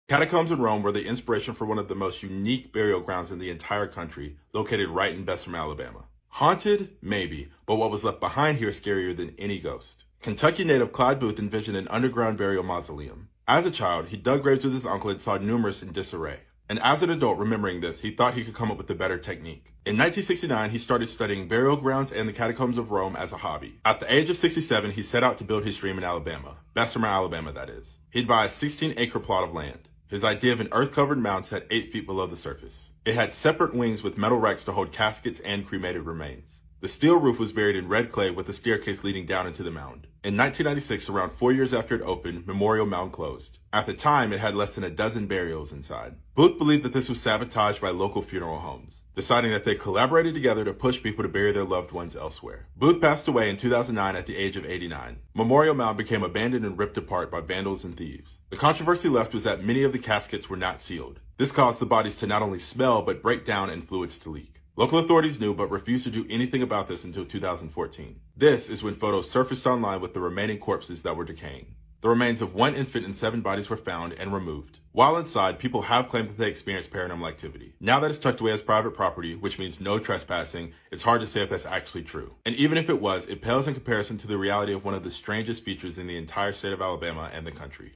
Catacombs in Rome were the inspiration for one of the most unique burial grounds in the entire country, located right in Bessemer, Alabama. Haunted? Maybe, but what was left behind here is scarier than any ghost. Kentucky native Clyde Booth envisioned an underground burial mausoleum. As a child, he dug graves with his uncle and saw numerous in disarray. And as an adult remembering this, he thought he could come up with a better technique. In 1969, he started studying burial grounds and the catacombs of Rome as a hobby. At the age of 67, he set out to build his dream in Alabama. Bessemer, Alabama, that is. He'd buy a 16-acre plot of land. His idea of an earth-covered mound sat 8 feet below the surface. It had separate wings with metal racks to hold caskets and cremated remains. The steel roof was buried in red clay with a staircase leading down into the mound. In 1996, around 4 years after it opened, Memorial Mound closed. At the time, it had less than a dozen burials inside. Booth believed that this was sabotaged by local funeral homes, deciding that they collaborated together to push people to bury their loved ones elsewhere. Booth passed away in 2009 at the age of 89. Memorial Mound became abandoned and ripped apart by vandals and thieves. The controversy left was that many of the caskets were not sealed. This caused the bodies to not only smell, but break down and fluids to leak. Local authorities knew but refused to do anything about this until 2014. This is when photos surfaced online with the remaining corpses that were decaying. The remains of 1 infant and 7 bodies were found and removed. While inside, people have claimed that they experienced paranormal activity. Now that it's tucked away as private property, which means no trespassing, it's hard to say if that's actually true. And even if it was, it pales in comparison to the reality of one of the strangest features in the entire state of Alabama and the country.